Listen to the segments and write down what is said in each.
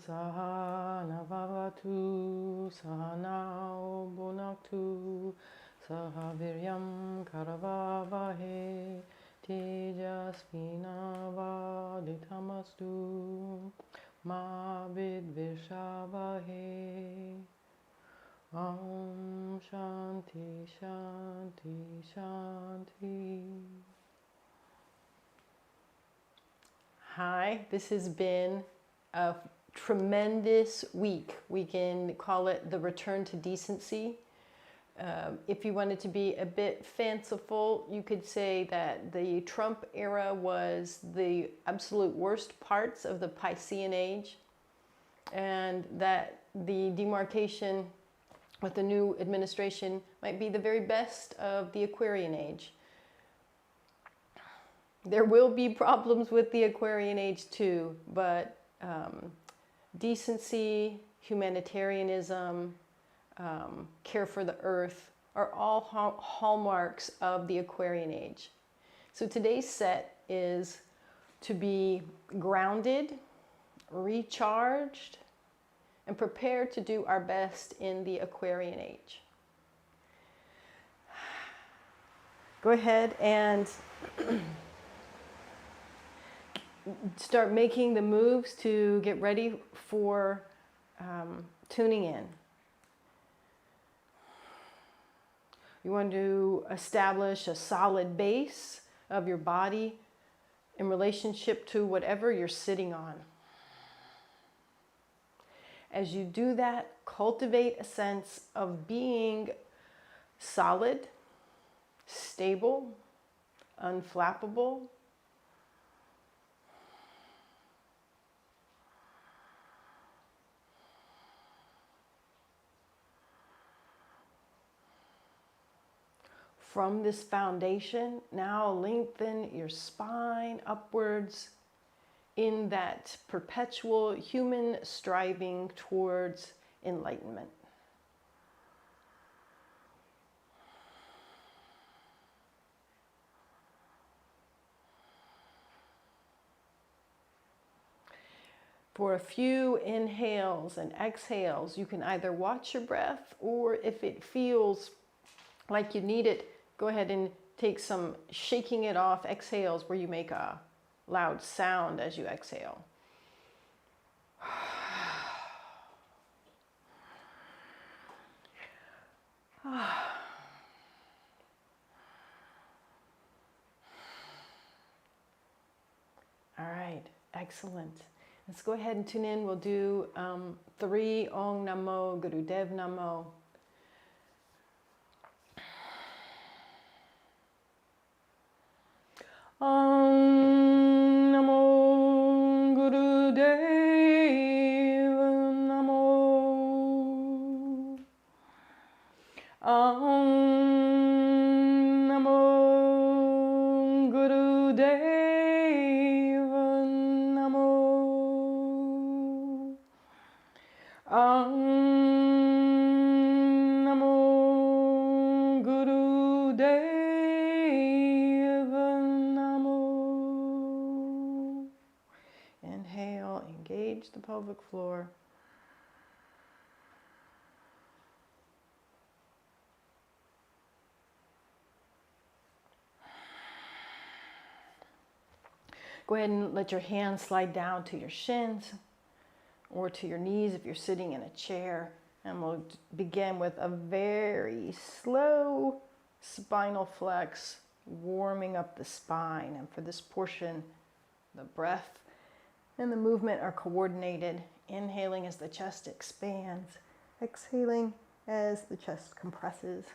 Sahana Vavatu Sahanao Bhunaktu Sahaviryam Karavavahe Tejasvinavaditamastu Ma Vidvishavahe. Om Shanti Shanti Shanti. Hi, this has been a tremendous week. We can call it the return to decency. If you wanted to be a bit fanciful, you could say that the Trump era was the absolute worst parts of the Piscean Age, and that the demarcation with the new administration might be the very best of the Aquarian Age. There will be problems with the Aquarian Age too, but decency, humanitarianism, care for the earth are all hallmarks of the Aquarian Age. So today's set is to be grounded, recharged, and prepared to do our best in the Aquarian Age. Go ahead and start making the moves to get ready for tuning in. You want to establish a solid base of your body in relationship to whatever you're sitting on. As you do that, cultivate a sense of being solid, stable, unflappable. From this foundation, now lengthen your spine upwards in that perpetual human striving towards enlightenment. For a few inhales and exhales, you can either watch your breath, or if it feels like you need it, go ahead and take some shaking it off exhales where you make a loud sound as you exhale. All right, excellent. Let's go ahead and tune in. We'll do 3 Om Namo Gurudev Namo. Om Namo Gurudev Namo. Om Namo Gurudev Namo. Om Namo Gurudev. Inhale, engage the pelvic floor. Go ahead and let your hands slide down to your shins or to your knees if you're sitting in a chair. And we'll begin with a very slow spinal flex, warming up the spine. And for this portion, the breath and the movement are coordinated. Inhaling as the chest expands, exhaling as the chest compresses.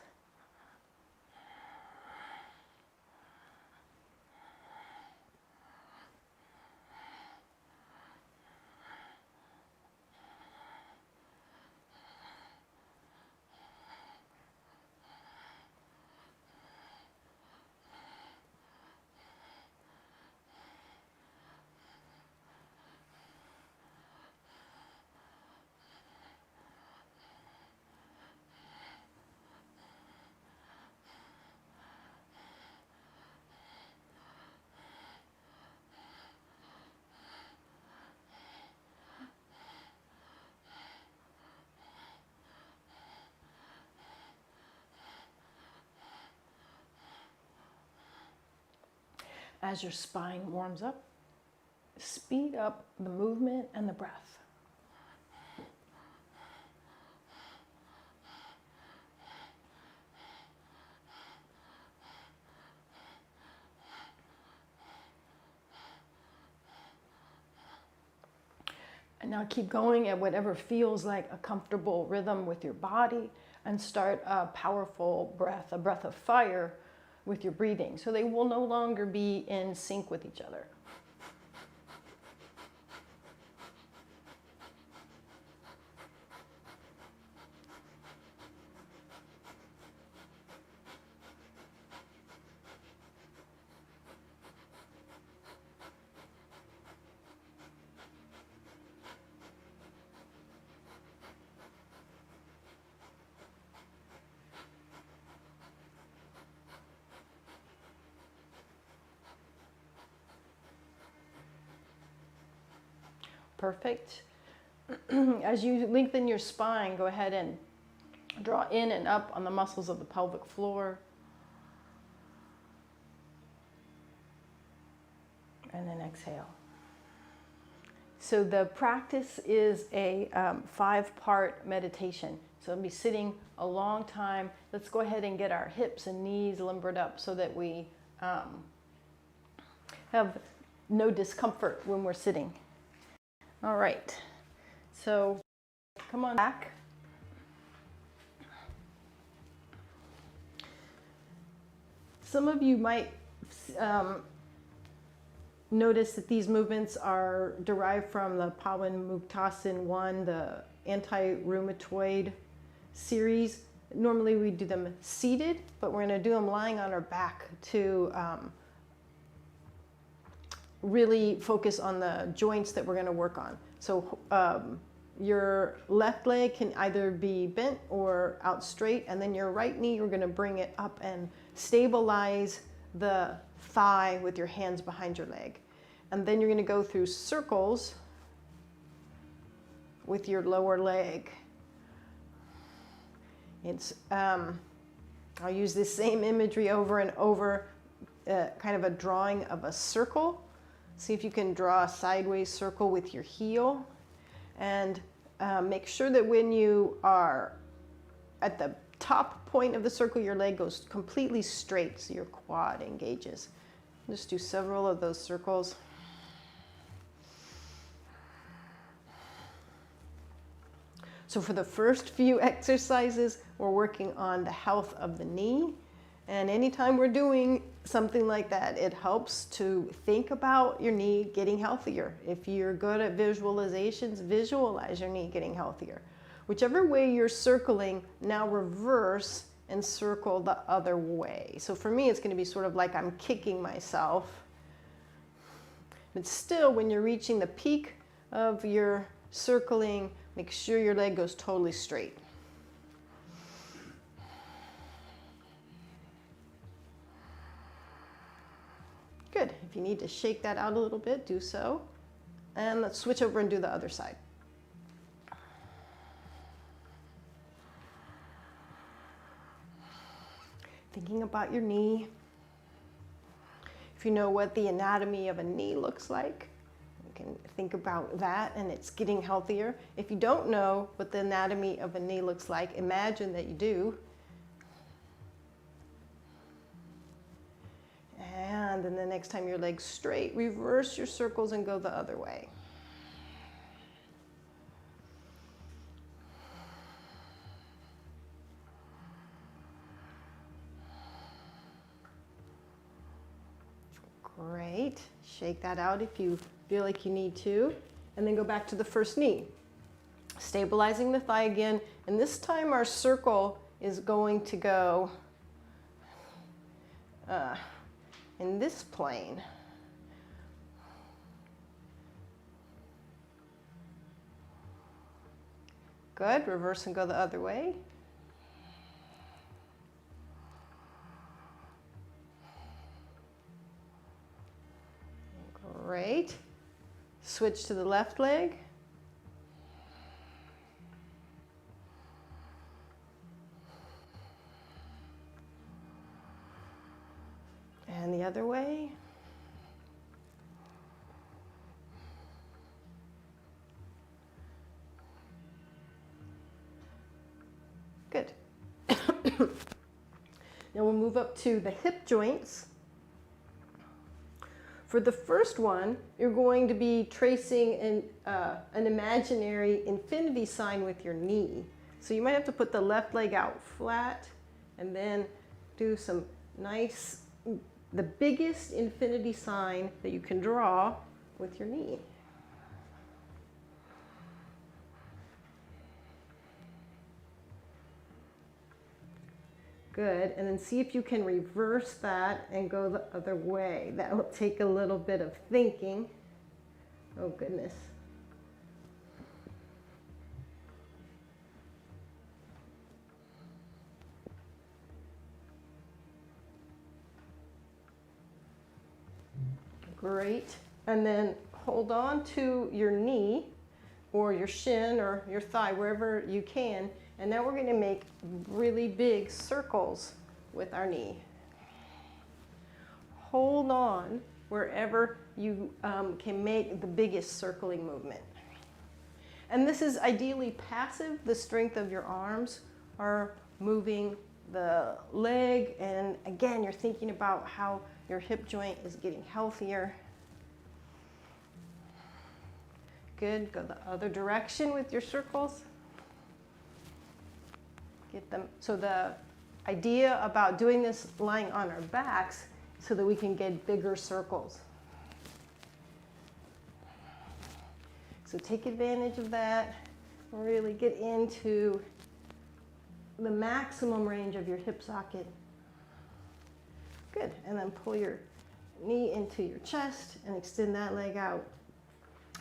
as your spine warms up, speed up the movement and the breath. And now keep going at whatever feels like a comfortable rhythm with your body, and start a powerful breath, a breath of fire with your breathing. So they will no longer be in sync with each other. Perfect. As you lengthen your spine, go ahead and draw in and up on the muscles of the pelvic floor. And then exhale. So the practice is a 5-part meditation. So I'll be sitting a long time. Let's go ahead and get our hips and knees limbered up so that we have no discomfort when we're sitting. All right, so come on back. Some of you might notice that these movements are derived from the Pawanmuktasan 1, the anti-rheumatoid series. Normally we do them seated, but we're going to do them lying on our back to really focus on the joints that we're going to work on. So your left leg can either be bent or out straight, and then your right knee, you're going to bring it up and stabilize the thigh with your hands behind your leg. And then you're going to go through circles with your lower leg. It's I'll use this same imagery over and over, kind of a drawing of a circle. See if you can draw a sideways circle with your heel, and make sure that when you are at the top point of the circle, your leg goes completely straight, so your quad engages. Just do several of those circles. So for the first few exercises, we're working on the health of the knee. And anytime we're doing something like that, it helps to think about your knee getting healthier. If you're good at visualizations, visualize your knee getting healthier. Whichever way you're circling, now reverse and circle the other way. So for me, it's going to be sort of like I'm kicking myself. But still, when you're reaching the peak of your circling, make sure your leg goes totally straight. Good. If you need to shake that out a little bit, do so. And let's switch over and do the other side. Thinking about your knee. If you know what the anatomy of a knee looks like, you can think about that, and it's getting healthier. If you don't know what the anatomy of a knee looks like, imagine that you do. And then the next time your leg's straight, reverse your circles and go the other way. Great. Shake that out if you feel like you need to. And then go back to the first knee. Stabilizing the thigh again. And this time our circle is going to go in this plane. Good. Reverse and go the other way. Great. Switch to the left leg. And the other way. Now we'll move up to the hip joints. For the first one, you're going to be tracing an imaginary infinity sign with your knee. So you might have to put the left leg out flat and then do some nice, the biggest infinity sign that you can draw with your knee. Good, and then see if you can reverse that and go the other way. That will take a little bit of thinking. Oh goodness. Great, and then hold on to your knee or your shin or your thigh, wherever you can. And now we're going to make really big circles with our knee. Hold on wherever you can make the biggest circling movement. And this is ideally passive. The strength of your arms are moving the leg. And again, you're thinking about how your hip joint is getting healthier. Good. Go the other direction with your circles. Get them. So the idea about doing this lying on our backs so that we can get bigger circles. So take advantage of that. Really get into the maximum range of your hip socket. Good. And then pull your knee into your chest and extend that leg out.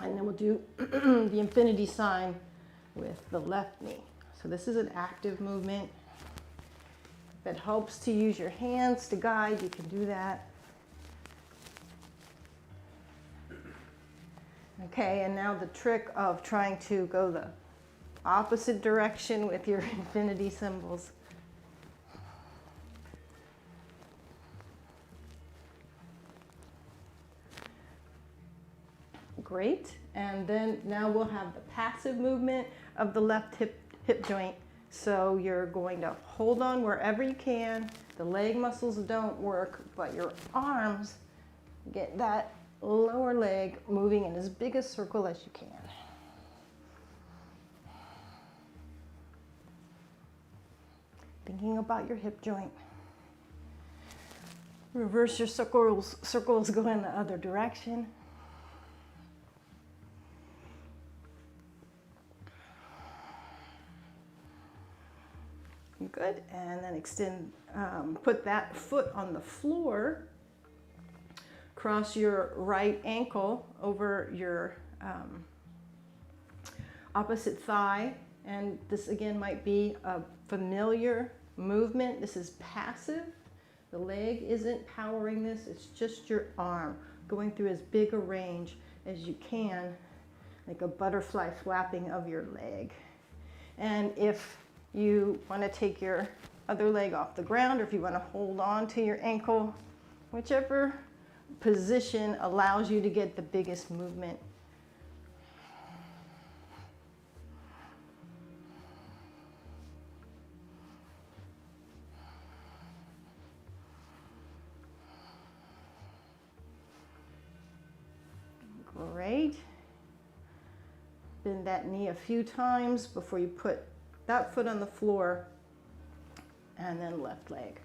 And then we'll do the infinity sign with the left knee. So this is an active movement. If it helps to use your hands to guide, you can do that. Okay, and now the trick of trying to go the opposite direction with your infinity symbols. Great, and then now we'll have the passive movement of the left hip joint. So you're going to hold on wherever you can. The leg muscles don't work, but your arms get that lower leg moving in as big a circle as you can. Thinking about your hip joint. Reverse your circles go in the other direction. Good, and then extend, put that foot on the floor, cross your right ankle over your opposite thigh, and this again might be a familiar movement. This is passive. The leg isn't powering this, it's just your arm going through as big a range as you can, like a butterfly flapping of your leg. And if you want to take your other leg off the ground, or if you want to hold on to your ankle, whichever position allows you to get the biggest movement. Great. Bend that knee a few times before you put that foot on the floor, and then left leg.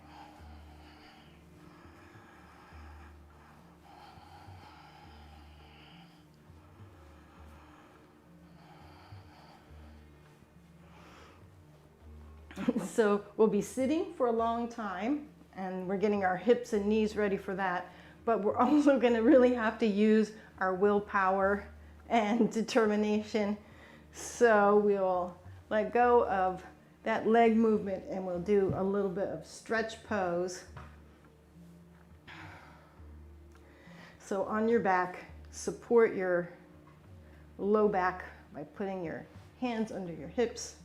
So we'll be sitting for a long time, and we're getting our hips and knees ready for that, but we're also going to really have to use our willpower and determination. So we'll let go of that leg movement and we'll do a little bit of stretch pose. So on your back, support your low back by putting your hands under your hips.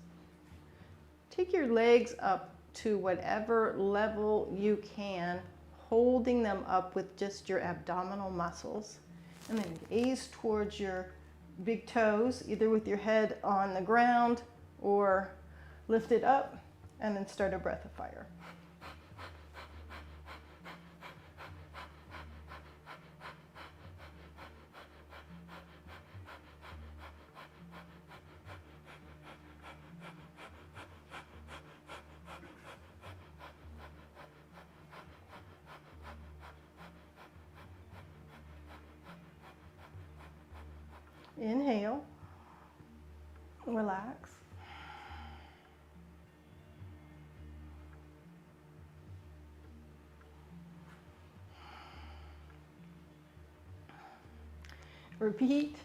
Take your legs up to whatever level you can, holding them up with just your abdominal muscles. And then gaze towards your big toes, either with your head on the ground or lift it up, and then start a breath of fire. Inhale, relax. Repeat.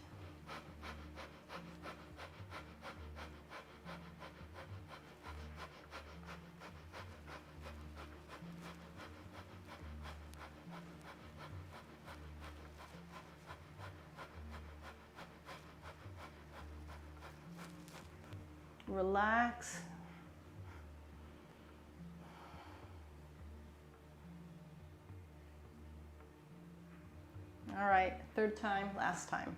Relax. All right, third time, last time.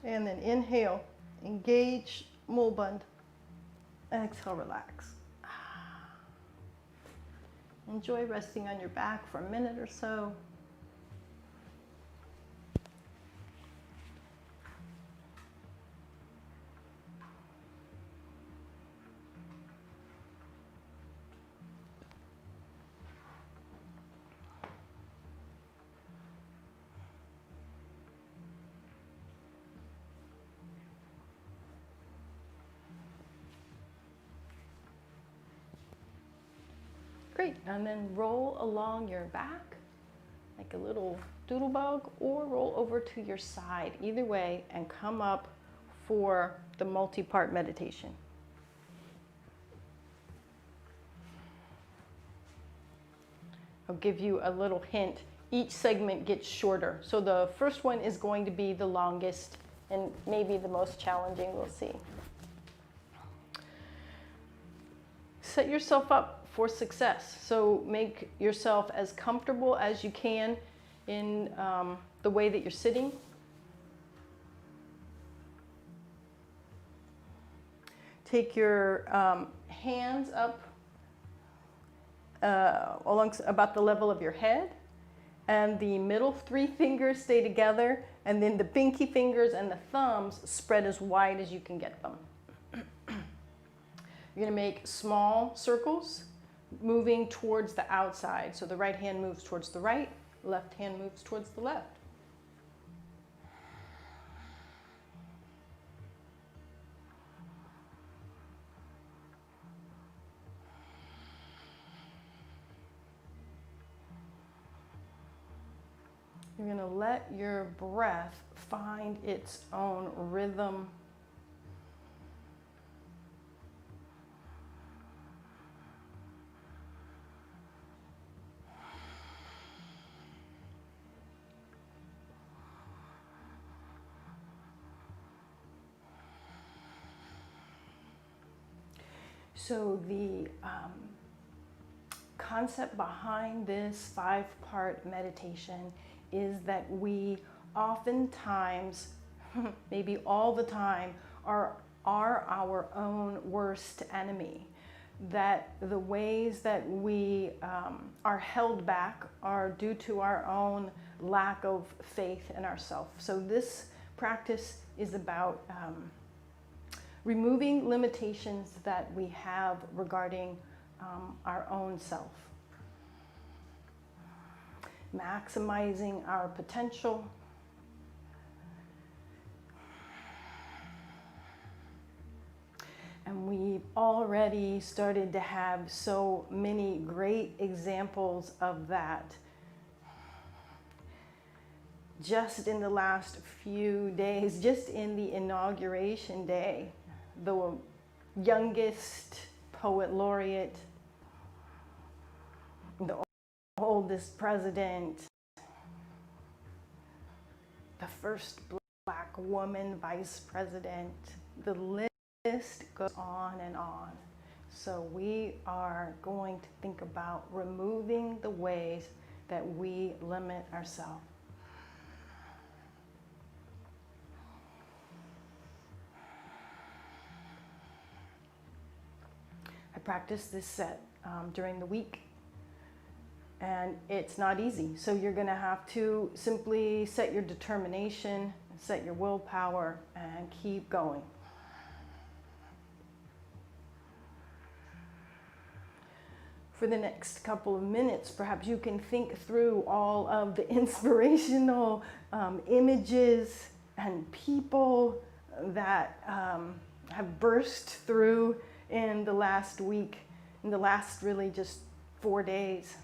And then inhale, engage, mulband. Exhale, relax. Enjoy resting on your back for a minute or so. Great, and then roll along your back like a little doodle bug, or roll over to your side, either way, and come up for the multi-part meditation. I'll give you a little hint. Each segment gets shorter. So the first one is going to be the longest and maybe the most challenging, we'll see. Set yourself up for success. So make yourself as comfortable as you can in the way that you're sitting. Take your hands up about the level of your head, and the middle three fingers stay together, and then the pinky fingers and the thumbs spread as wide as you can get them. You're going to make small circles moving towards the outside. So the right hand moves towards the right, left hand moves towards the left. You're going to let your breath find its own rhythm. So the concept behind this 5-part meditation is that we oftentimes, maybe all the time, are our own worst enemy. That the ways that we are held back are due to our own lack of faith in ourselves. So this practice is about removing limitations that we have regarding our own self. Maximizing our potential. And we've already started to have so many great examples of that. Just in the last few days, just in the inauguration day, the youngest poet laureate, the oldest president, the first Black woman vice president, the list list goes on and on. So we are going to think about removing the ways that we limit ourselves. I practice this set during the week, and it's not easy. So you're going to have to simply set your determination, set your willpower, and keep going. For the next couple of minutes, perhaps you can think through all of the inspirational images and people that have burst through in the last week, in the last really just 4 days.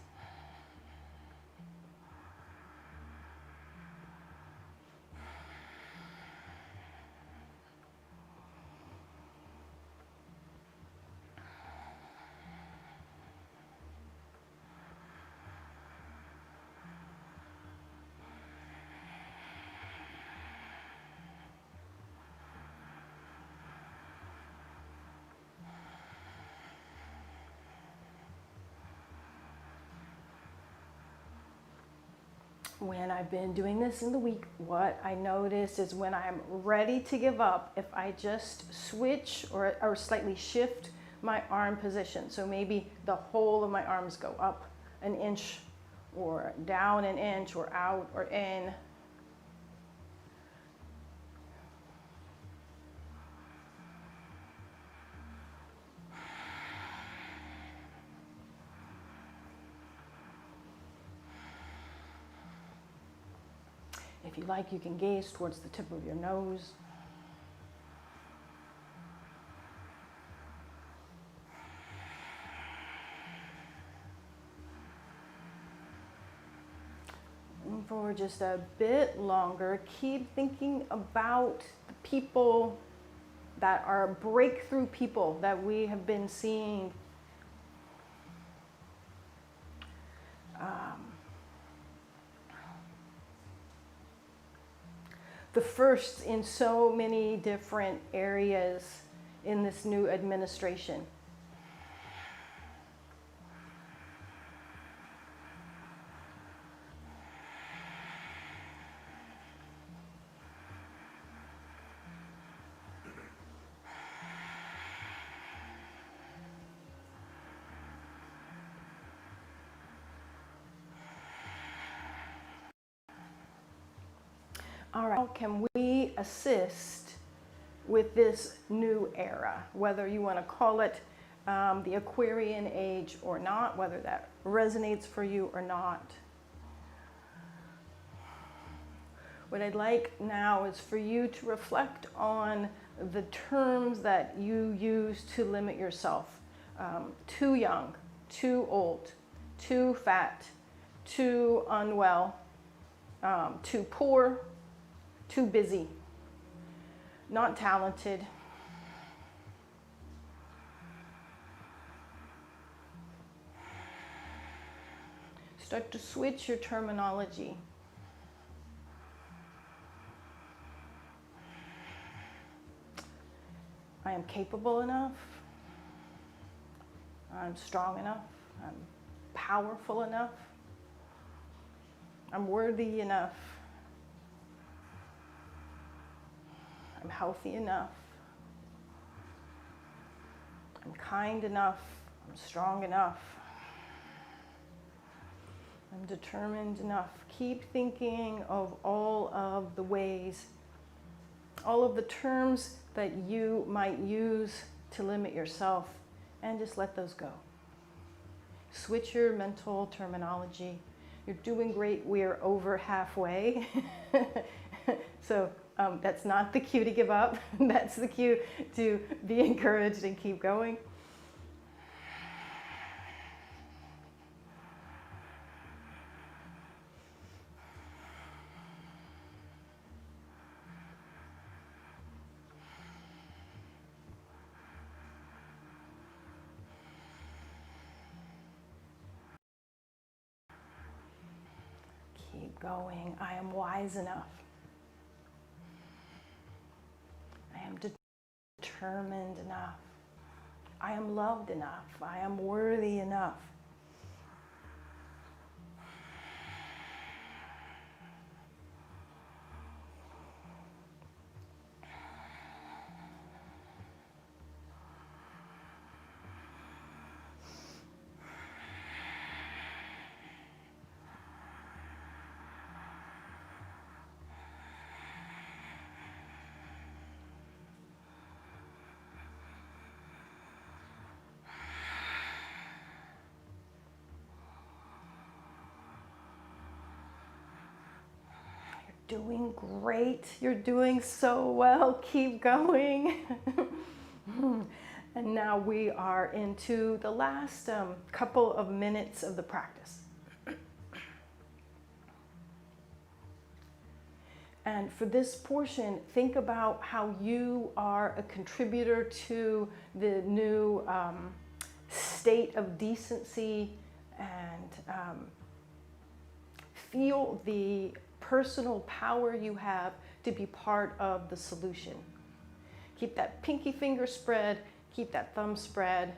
When I've been doing this in the week, what I notice is when I'm ready to give up, if I just switch or slightly shift my arm position, so maybe the whole of my arms go up an inch or down an inch or out or in. If you like, you can gaze towards the tip of your nose. And for just a bit longer, keep thinking about the people that are breakthrough people that we have been seeing. The first in so many different areas in this new administration. All right, how can we assist with this new era? Whether you want to call it the Aquarian Age or not, whether that resonates for you or not. What I'd like now is for you to reflect on the terms that you use to limit yourself. Too young, too old, too fat, too unwell, too poor, too busy, not talented. Start to switch your terminology. I am capable enough. I'm strong enough. I'm powerful enough. I'm worthy enough. I'm healthy enough. I'm kind enough. I'm strong enough. I'm determined enough. Keep thinking of all of the ways, all of the terms that you might use to limit yourself, and just let those go. Switch your mental terminology. You're doing great. We're over halfway. So that's not the cue to give up. That's the cue to be encouraged and keep going. Keep going. I am wise enough. I am determined enough. I am loved enough. I am worthy enough. Doing great. You're doing so well. Keep going. And now we are into the last couple of minutes of the practice. And for this portion, think about how you are a contributor to the new state of decency, and feel the personal power you have to be part of the solution. Keep that pinky finger spread, keep that thumb spread.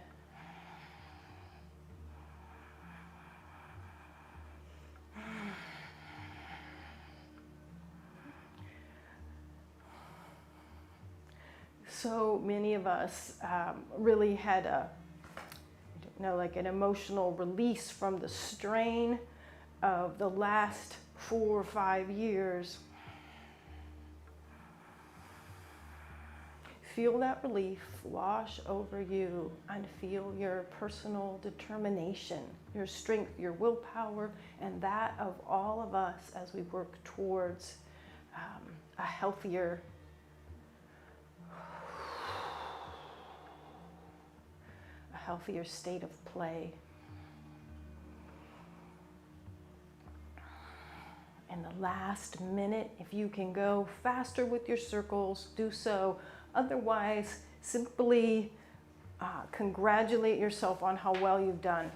So many of us really had like an emotional release from the strain of the last 4 or 5 years. Feel that relief wash over you, and feel your personal determination, your strength, your willpower, and that of all of us as we work towards a healthier, state of play. In the last minute, if you can go faster with your circles, do so. Otherwise, simply congratulate yourself on how well you've done.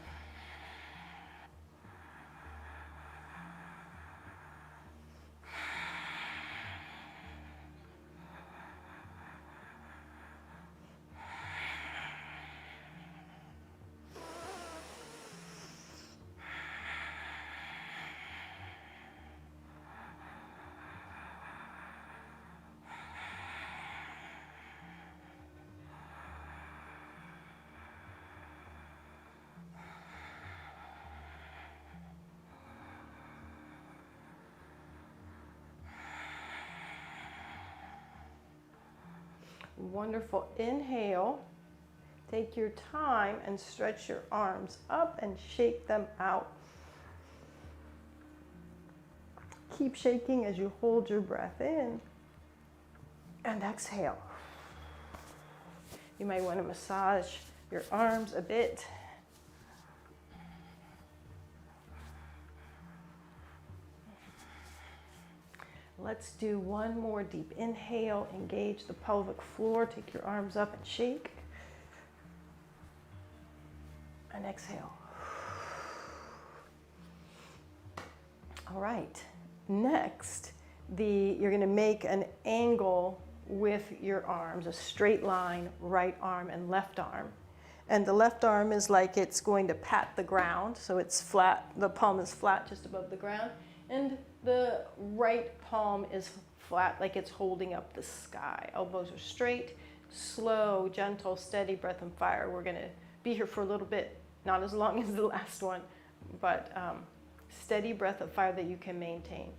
Wonderful. Inhale. Take your time and stretch your arms up and shake them out. Keep shaking as you hold your breath in. And exhale. You might want to massage your arms a bit. Let's do one more deep inhale. Engage the pelvic floor. Take your arms up and shake. And exhale. All right. Next, you're going to make an angle with your arms, a straight line, right arm and left arm. And the left arm is like it's going to pat the ground, so it's flat, the palm is flat just above the ground. And the right palm is flat, like it's holding up the sky. Elbows are straight, slow, gentle, steady breath and fire. We're going to be here for a little bit, not as long as the last one, but steady breath of fire that you can maintain.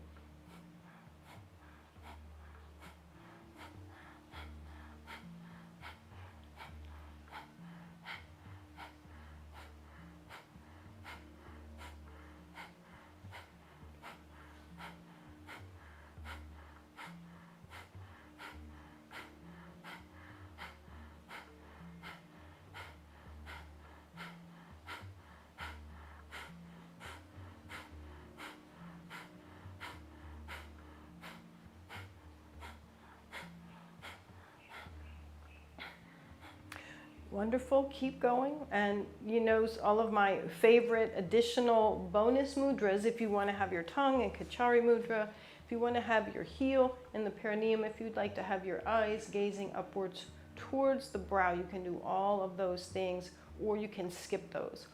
Wonderful, keep going. And you know all of my favorite additional bonus mudras if you want to have your tongue in Kachari mudra, if you want to have your heel in the perineum, if you'd like to have your eyes gazing upwards towards the brow. You can do all of those things, or you can skip those.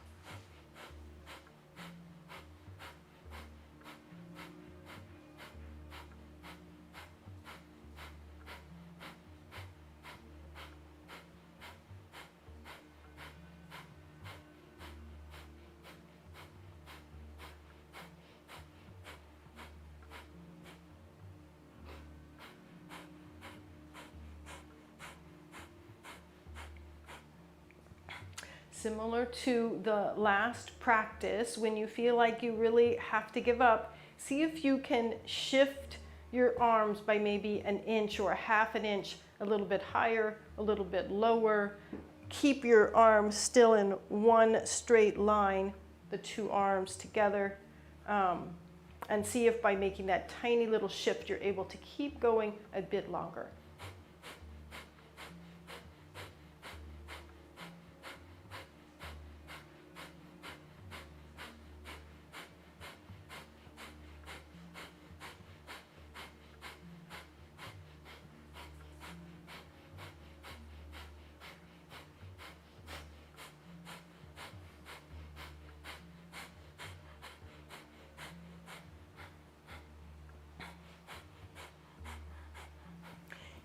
Similar to the last practice, when you feel like you really have to give up, see if you can shift your arms by maybe an inch or a half an inch, a little bit higher, a little bit lower. Keep your arms still in one straight line, the two arms together, and see if by making that tiny little shift, you're able to keep going a bit longer.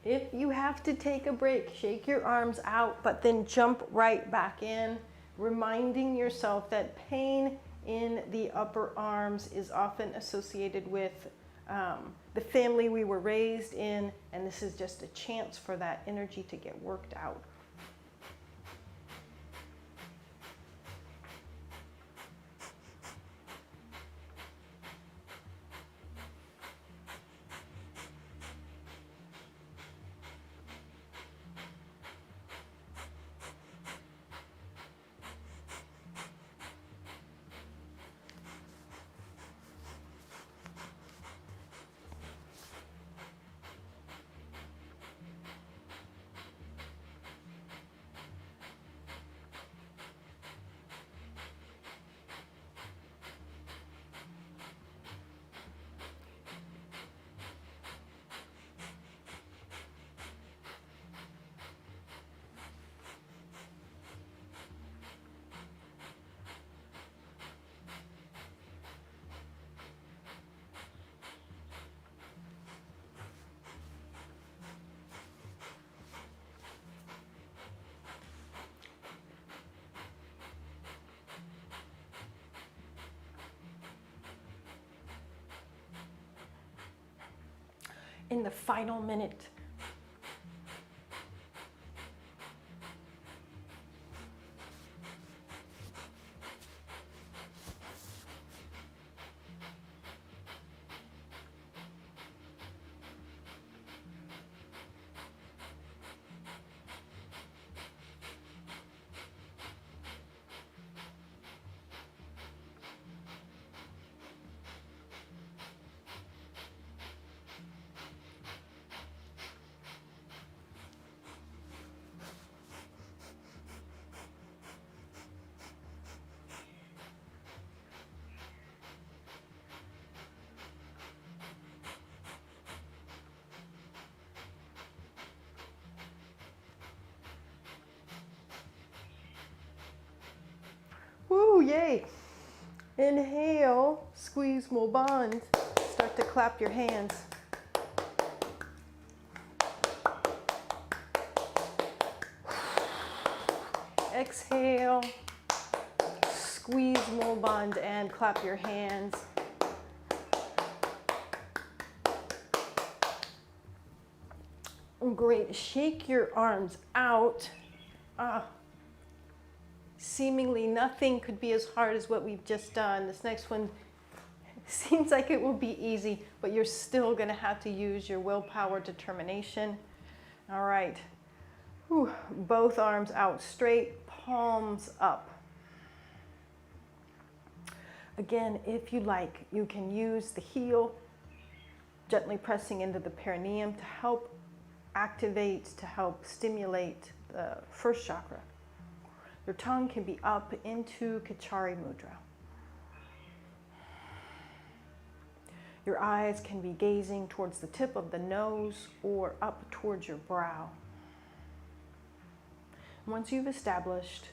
If you have to take a break, shake your arms out, but then jump right back in, reminding yourself that pain in the upper arms is often associated with the family we were raised in, and this is just a chance for that energy to get worked out. In the final minute. Woo, yay. Inhale, squeeze more bond. Start to clap your hands. Exhale, squeeze more bond and clap your hands. Great, shake your arms out. Seemingly nothing could be as hard as what we've just done. This next one seems like it will be easy, but you're still going to have to use your willpower, determination. All right. Whew. Both arms out straight, palms up. Again, if you like, you can use the heel, gently pressing into the perineum to help activate, to help stimulate the first chakra. Your tongue can be up into Kachari Mudra. Your eyes can be gazing towards the tip of the nose or up towards your brow. Once you've established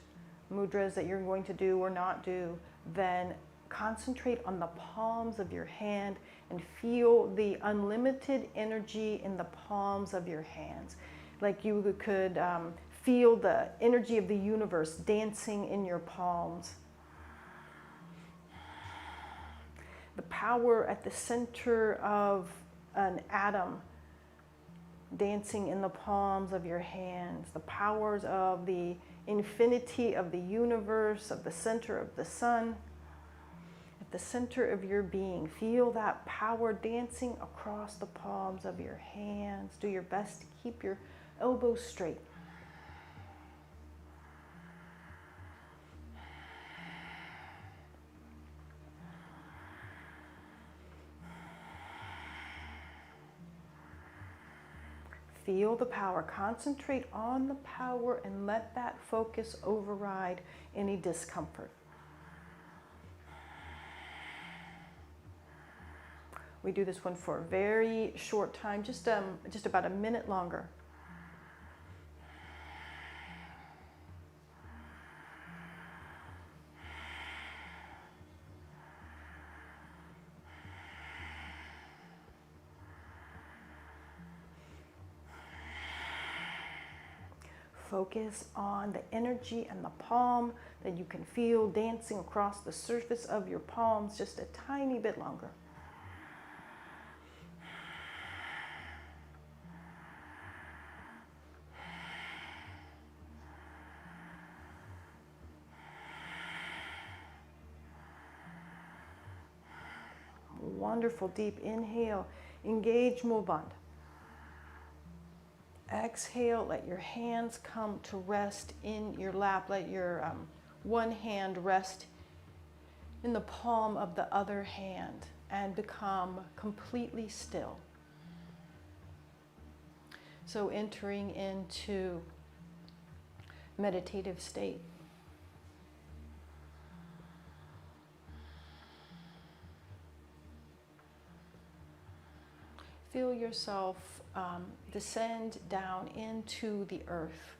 mudras that you're going to do or not do, then concentrate on the palms of your hand and feel the unlimited energy in the palms of your hands. Like you could feel the energy of the universe dancing in your palms. The power at the center of an atom dancing in the palms of your hands. The powers of the infinity of the universe, of the center of the sun. At the center of your being, feel that power dancing across the palms of your hands. Do your best to keep your elbows straight. Feel the power. Concentrate on the power and let that focus override any discomfort. We do this one for a very short time, just about a minute longer. Focus on the energy and the palm that you can feel dancing across the surface of your palms just a tiny bit longer. Wonderful deep inhale, engage Mulbandh. Exhale, let your hands come to rest in your lap. Let your one hand rest in the palm of the other hand and become completely still. So entering into meditative state. Feel yourself descend down into the earth.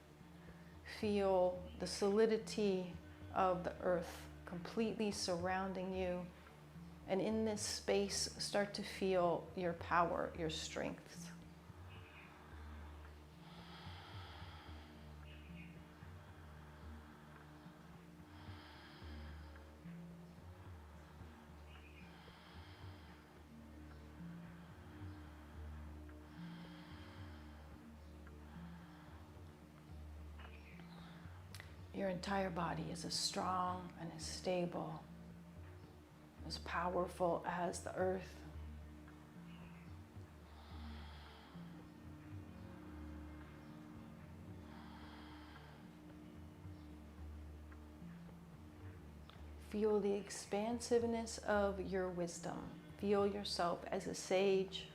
Feel the solidity of the earth completely surrounding you. And in this space, start to feel your power, your strength. Your entire body is as strong and as stable, as powerful as the earth. Feel the expansiveness of your wisdom. Feel yourself as a sage,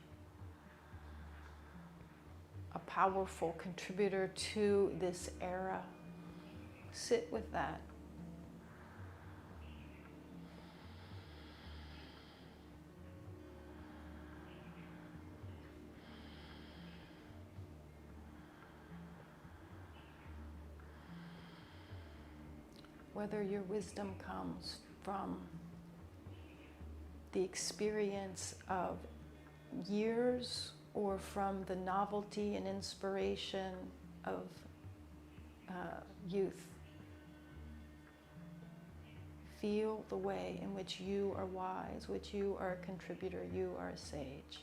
a powerful contributor to this era. Sit with that. Whether your wisdom comes from the experience of years or from the novelty and inspiration of youth. Feel the way in which you are wise, which you are a contributor, you are a sage.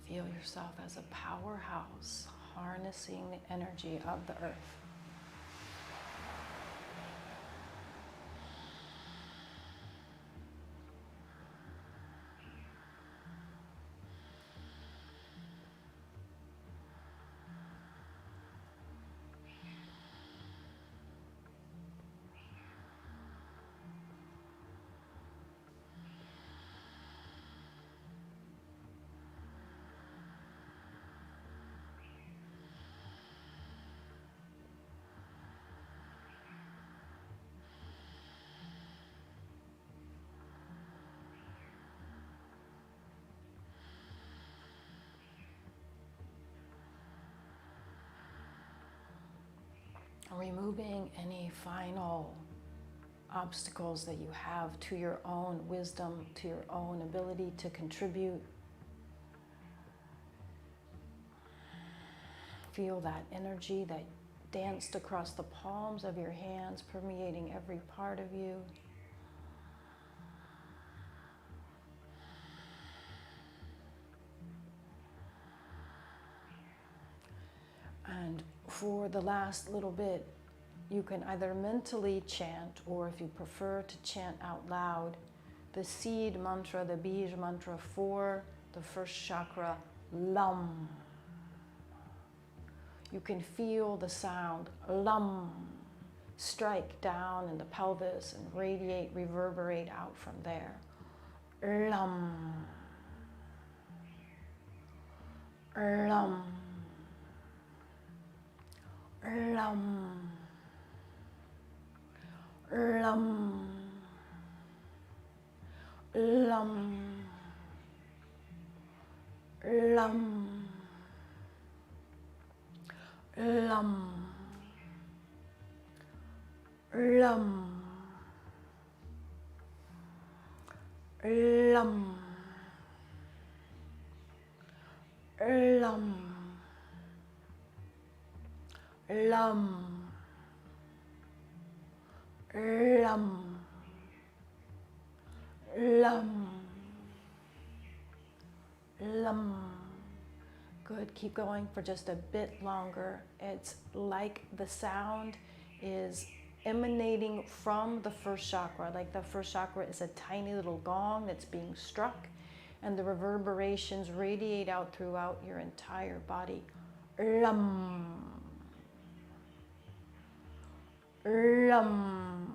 Feel yourself as a powerhouse, harnessing the energy of the earth. Removing any final obstacles that you have to your own wisdom, to your own ability to contribute. Feel that energy that danced across the palms of your hands, permeating every part of you. And for the last little bit, you can either mentally chant, or if you prefer to chant out loud, the seed mantra, the bij mantra for the first chakra, Lam. You can feel the sound, Lam, strike down in the pelvis and radiate, reverberate out from there. Lam. Lam. Lam. Lam. Lam. Lam. Lam. Lam. Lam. Lam. Lam. Lam. Lam. Lam. Good. Keep going for just a bit longer. It's like the sound is emanating from the first chakra. Like the first chakra is a tiny little gong that's being struck, and the reverberations radiate out throughout your entire body. Lam. Lam.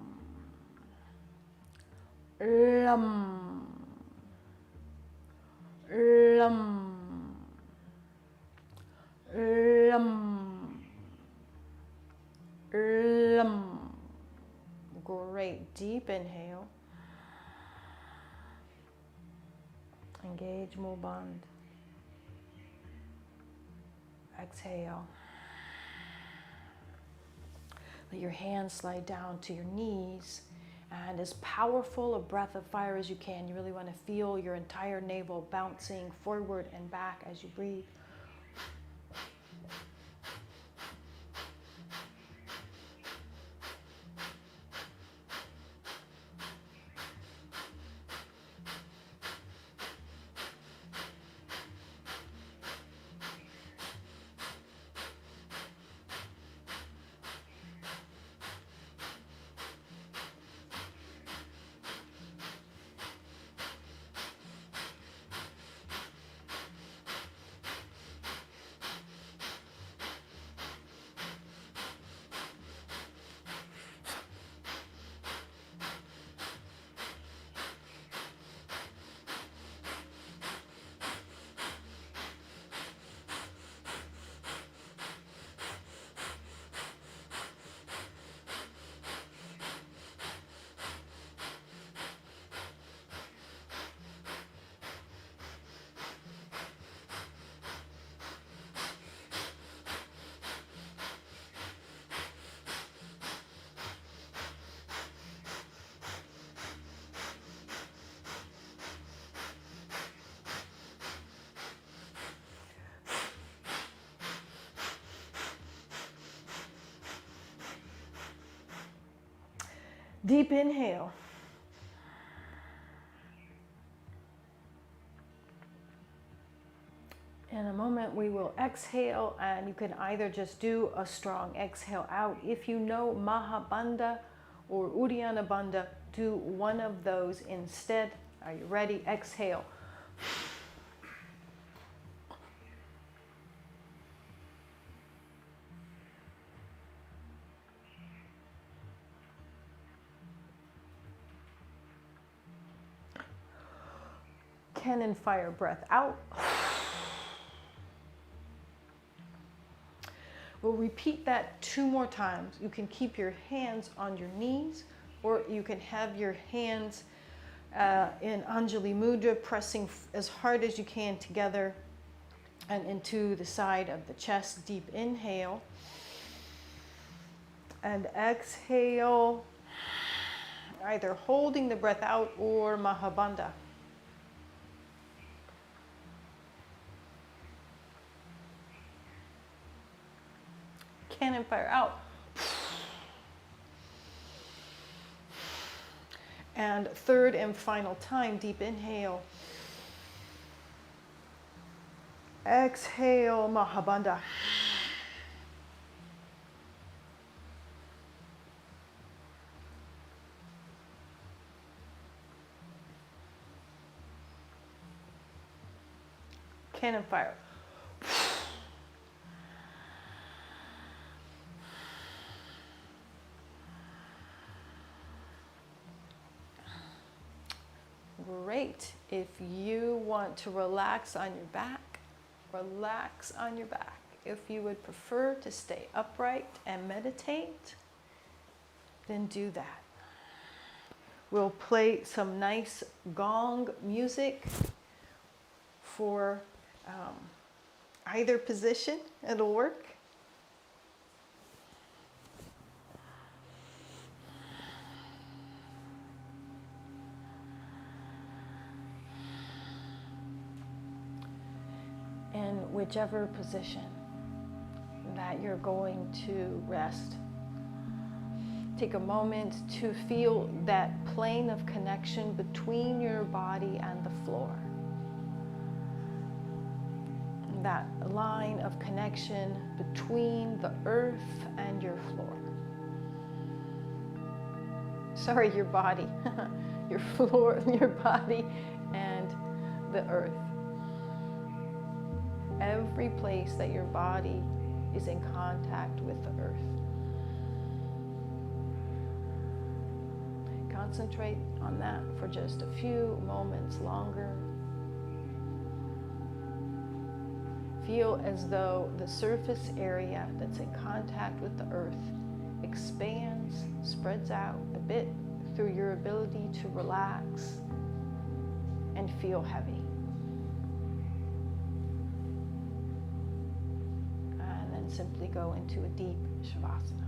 Lam. Lam. Lam. Lam. Great. Deep inhale. Engage Muband. Exhale. Let your hands slide down to your knees, and as powerful a breath of fire as you can. You really want to feel your entire navel bouncing forward and back as you breathe. Deep inhale. In a moment, we will exhale, and you can either just do a strong exhale out. If you know Mahabandha or Uddiyana Bandha, do one of those instead. Are you ready? Exhale. Cannon fire breath out. We'll repeat that 2 more times. You can keep your hands on your knees, or you can have your hands in Anjali Mudra, pressing as hard as you can together and into the side of the chest. Deep inhale. And exhale, either holding the breath out or Mahabandha. Cannon fire out. And third and final time, deep inhale. Exhale, Mahabandha. Cannon fire. Great. If you want to relax on your back, relax on your back. If you would prefer to stay upright and meditate, then do that. We'll play some nice gong music for either position. It'll work. In whichever position that you're going to rest, take a moment to feel that plane of connection between your body and the floor. That line of connection between the earth and your floor. Sorry, your body, your floor, your body and the earth. Every place that your body is in contact with the earth. Concentrate on that for just a few moments longer. Feel as though the surface area that's in contact with the earth expands, spreads out a bit through your ability to relax and feel heavy. Simply go into a deep shavasana.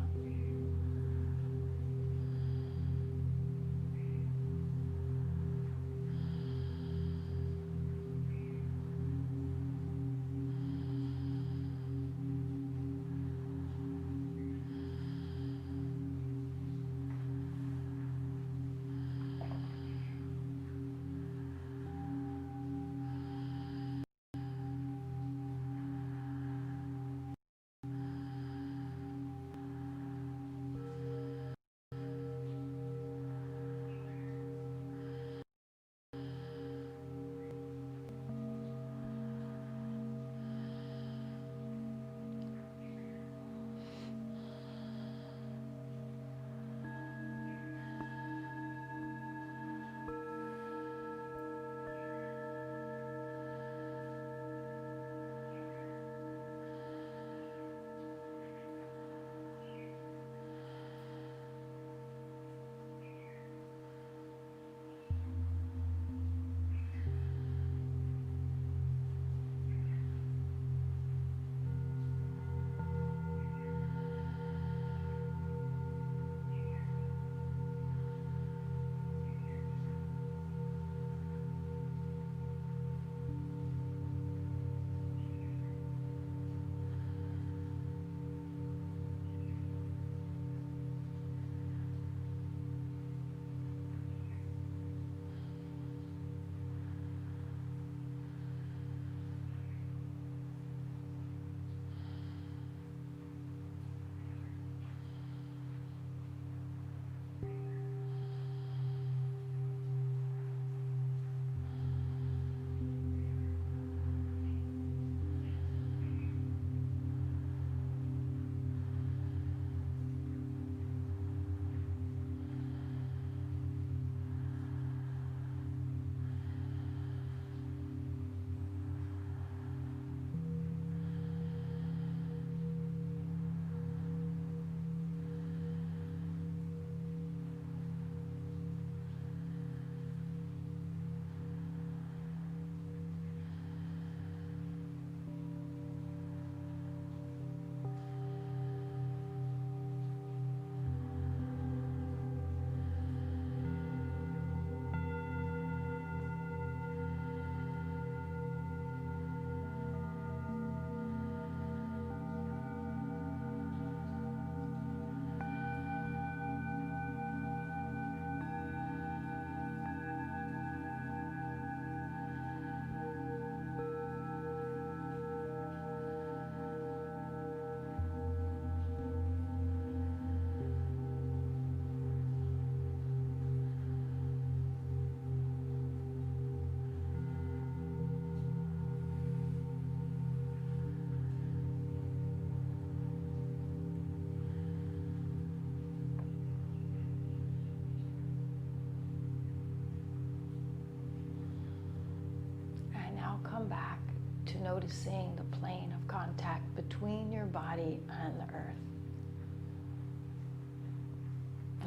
noticing the plane of contact between your body and the earth.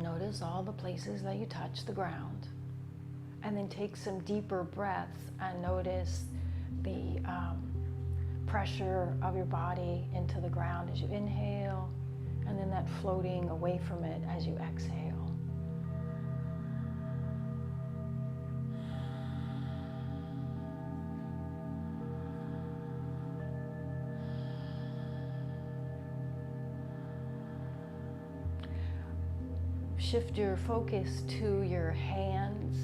Notice all the places that you touch the ground. And then take some deeper breaths and notice the pressure of your body into the ground as you inhale, and then that floating away from it as you exhale. Shift your focus to your hands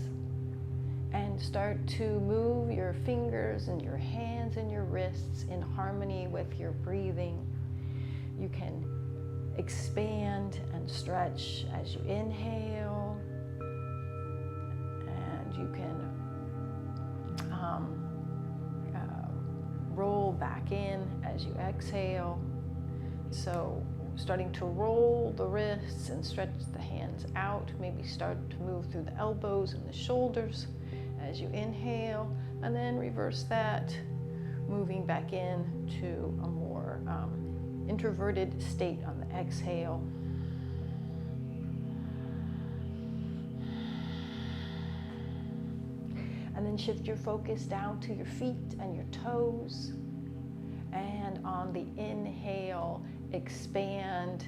and start to move your fingers and your hands and your wrists in harmony with your breathing. You can expand and stretch as you inhale, and you can roll back in as you exhale. So starting to roll the wrists and stretch the hands out. Maybe start to move through the elbows and the shoulders as you inhale, and then reverse that, moving back in to a more introverted state on the exhale. And then shift your focus down to your feet and your toes. And on the inhale, expand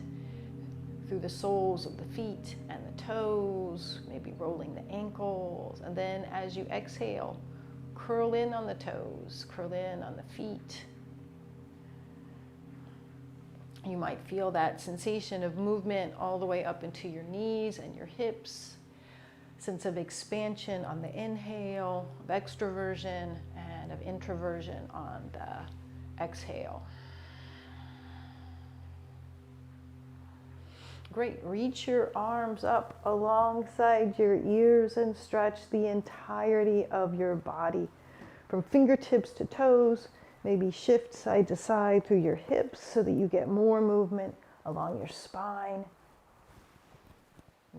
through the soles of the feet and the toes, maybe rolling the ankles. And then as you exhale, curl in on the toes, curl in on the feet. You might feel that sensation of movement all the way up into your knees and your hips. Sense of expansion on the inhale, of extroversion, and of introversion on the exhale. Great. Reach your arms up alongside your ears and stretch the entirety of your body from fingertips to toes. Maybe shift side to side through your hips so that you get more movement along your spine.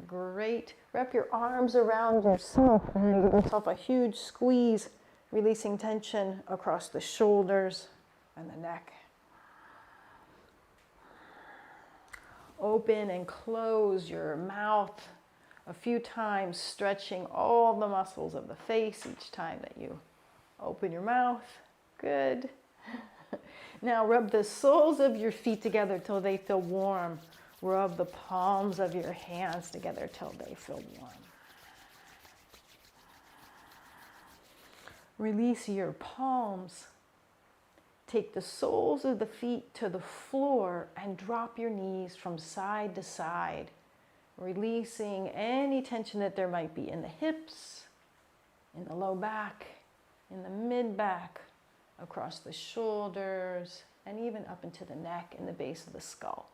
Great. Wrap your arms around yourself and give yourself a huge squeeze, releasing tension across the shoulders and the neck. Open and close your mouth a few times, stretching all the muscles of the face each time that you open your mouth. Good. Now rub the soles of your feet together till they feel warm. Rub the palms of your hands together till they feel warm. Release your palms. Take the soles of the feet to the floor and drop your knees from side to side, releasing any tension that there might be in the hips, in the low back, in the mid back, across the shoulders, and even up into the neck and the base of the skull.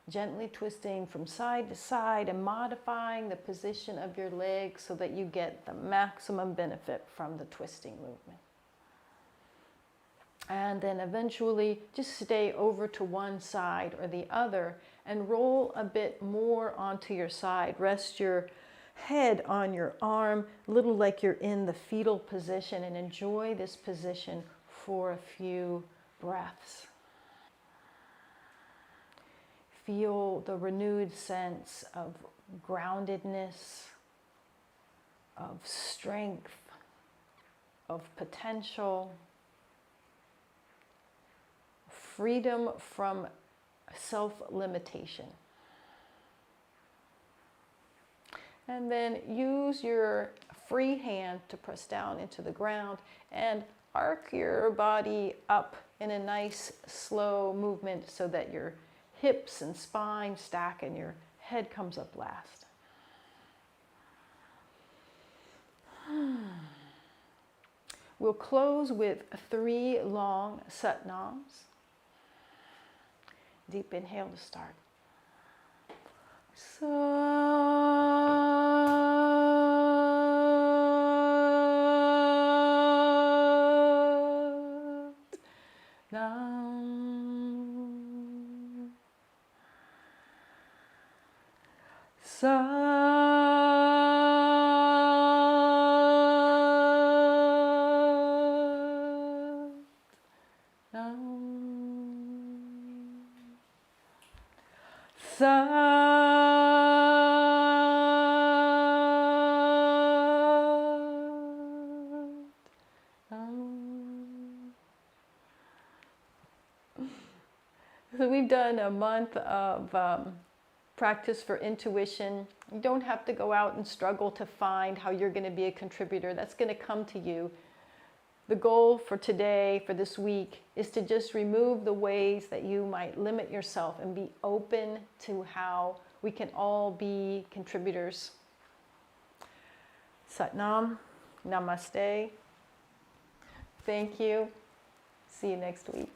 Gently twisting from side to side and modifying the position of your legs so that you get the maximum benefit from the twisting movement. And then eventually just stay over to one side or the other and roll a bit more onto your side. Rest your head on your arm, a little like you're in the fetal position, and enjoy this position for a few breaths. Feel the renewed sense of groundedness, of strength, of potential, freedom from self-limitation. And then use your free hand to press down into the ground and arc your body up in a nice slow movement so that your hips and spine stack and your head comes up last. We'll close with 3 long Satnams. Deep inhale to start. So we've done a month of practice for intuition. You don't have to go out and struggle to find how you're going to be a contributor. That's going to come to you. The goal for today, for this week, is to just remove the ways that you might limit yourself and be open to how we can all be contributors. Satnam, Namaste. Thank you. See you next week.